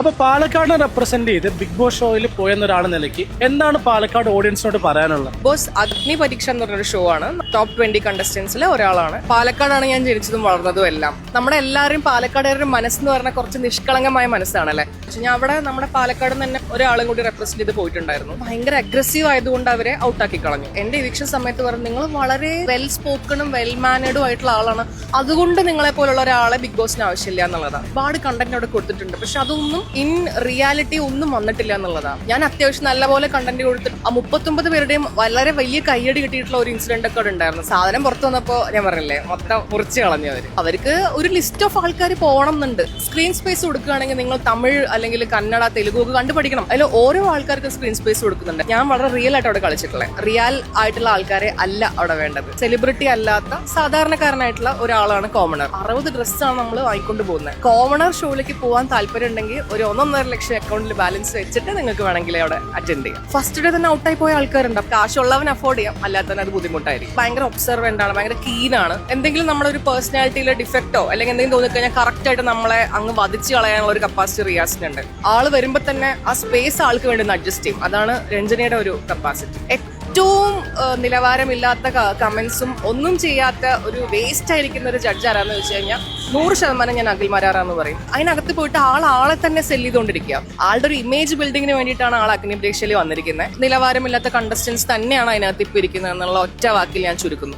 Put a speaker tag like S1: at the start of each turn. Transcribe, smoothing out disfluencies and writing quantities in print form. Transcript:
S1: അപ്പൊ പാലക്കാടിനെ റെപ്രസെന്റ് ചെയ്ത് big boss ഷോയിൽ പോയെന്ന ഒരാൾ നിലയ്ക്ക് എന്താണ് പാലക്കാട് ഓഡിയൻസിനോട് പറയാനുള്ളത്?
S2: ബോസ് അഗ്നി പരീക്ഷ എന്ന് പറഞ്ഞൊരു ഷോ ആണ്. ടോപ്പ് 20 കണ്ടസ്റ്റൻസിലെ ഒരാളാണ്. പാലക്കാടാണ് ഞാൻ ജനിച്ചതും വളർന്നതും എല്ലാം. നമ്മുടെ എല്ലാവരും പാലക്കാടുകാരുടെ മനസ്സെന്ന് പറഞ്ഞാൽ കുറച്ച് നിഷ്കളങ്കമായ മനസ്സാണല്ലേ. ഞാൻ അവിടെ നമ്മുടെ പാലക്കാട് തന്നെ ഒരാളും കൂടി റെപ്രസെന്റ് ചെയ്ത് പോയിട്ടുണ്ടായിരുന്നു. ഭയങ്കര അഗ്രസീവ് ആയതുകൊണ്ട് അവരെ ഔട്ടാക്കി കളഞ്ഞു. എന്റെ ഇവിക്ഷൻ സമയത്ത് പറഞ്ഞു, നിങ്ങൾ വളരെ വെൽ സ്പോക്കണും വെൽ മാനേർഡും ആയിട്ടുള്ള ആളാണ്, അതുകൊണ്ട് നിങ്ങളെ പോലുള്ള ഒരാളെ ബിഗ് ബോസിന് ആവശ്യമില്ല എന്നുള്ളതാണ്. ഒരുപാട് കണ്ടന്റ് അവിടെ കൊടുത്തിട്ടുണ്ട്, പക്ഷെ അതൊന്നും ഇൻ റിയാലിറ്റി ഒന്നും വന്നിട്ടില്ല എന്നുള്ളതാണ്. ഞാൻ അത്യാവശ്യം നല്ലപോലെ കണ്ടന്റ് കൊടുത്തിട്ട് ആ 39 പേരുടെയും വളരെ വലിയ കയ്യടി കിട്ടിയിട്ടുള്ള ഒരു ഇൻസിഡന്റ് ഒക്കെ അവിടെ ഉണ്ടായിരുന്നു. സാധനം പുറത്തു വന്നപ്പോ ഞാൻ പറഞ്ഞില്ലേ, മൊത്തം മുറിച്ച് കളഞ്ഞു അവർക്ക് ഒരു ലിസ്റ്റ് ഓഫ് ആൾക്കാർ പോകണം എന്നുണ്ട്. സ്ക്രീൻ സ്പേസ് കൊടുക്കുകയാണെങ്കിൽ നിങ്ങൾ തമിഴ് അല്ലെങ്കിൽ കന്നഡ, തെലുഗു ഒക്കെ കണ്ടുപഠിക്കണം. അതിൽ ഓരോ ആൾക്കാർക്കും സ്ക്രീൻ സ്പേസ് കൊടുക്കുന്നുണ്ട്. ഞാൻ വളരെ റിയൽ ആയിട്ട് അവിടെ കളിച്ചിട്ടുള്ളത്. റിയൽ ആയിട്ടുള്ള ആൾക്കാരെ അല്ല അവിടെ വേണ്ടത്. സെലിബ്രിറ്റി അല്ലാത്ത സാധാരണക്കാരനായിട്ടുള്ള ഒരാളാണ് കോമണർ. 60 ഡ്രസ്സാണ് നമ്മൾ വാങ്ങിക്കൊണ്ട് പോകുന്നത്. കോമണർ ഷോയിലേക്ക് പോകാൻ താല്പര്യം ഉണ്ടെങ്കിൽ ഒരു 1.5 ലക്ഷം അക്കൗണ്ടിൽ ബാലൻസ് വെച്ചിട്ട് നിങ്ങൾക്ക് വേണമെങ്കിൽ അവിടെ അറ്റൻഡ് ചെയ്യാം. ഫസ്റ്റ് ഡേ തന്നെ ഔട്ടായി പോയ ആൾക്കാരുണ്ട്. കാശുള്ളവൻ അഫോർഡ് ചെയ്യാം, അല്ലാത്തവന് അത് ബുദ്ധിമുട്ടായിരിക്കും. ഭയങ്കര ഒബ്സർവന്റ് ആണ്, ഭയങ്കര കീനാണ്. എന്തെങ്കിലും നമ്മുടെ ഒരു പേഴ്സണാലിറ്റിയിലെ ഡിഫക്റ്റോ അല്ലെങ്കിൽ എന്തെങ്കിലും തോന്നിക്കഴിഞ്ഞാൽ കറക്റ്റ് ആയിട്ട് നമ്മളെ അങ്ങ് വധിച്ച് കളയാനുള്ള ഒരു കപ്പാസിറ്റി റിയാസിനുണ്ട്. ആള് വരുമ്പോൾ തന്നെ ആ സ്പേസ് ആൾക്ക് വേണ്ടി അഡ്ജസ്റ്റ് ചെയ്യും. അതാണ് രഞ്ജനയുടെ ഒരു കപ്പാസിറ്റി. ഏറ്റവും നിലവാരമില്ലാത്ത കമന്റ്സും ഒന്നും ചെയ്യാത്ത ഒരു വേസ്റ്റ് ആയിരിക്കുന്ന ഒരു ജഡ്ജ് ആരാന്ന് വെച്ച് കഴിഞ്ഞാൽ 100% ഞാൻ അഖിൽമാരാറാന്ന് പറയും. അതിനകത്ത് പോയിട്ട് ആളെ തന്നെ സെല് ചെയ്തുകൊണ്ടിരിക്കുക. ആളുടെ ഒരു ഇമേജ് ബിൽഡിങ്ങിന് വേണ്ടിയിട്ടാണ് ആൾ അഗ്നി പരീക്ഷയിൽ വന്നിരിക്കുന്നത്. നിലവാരമില്ലാത്ത കണ്ടസ്റ്റൻസ് തന്നെയാണ് അതിനകത്ത് ഇപ്പൊ ഇരിക്കുന്നത് എന്നുള്ള ഒറ്റ വാക്കിൽ ഞാൻ ചുരുക്കുന്നു.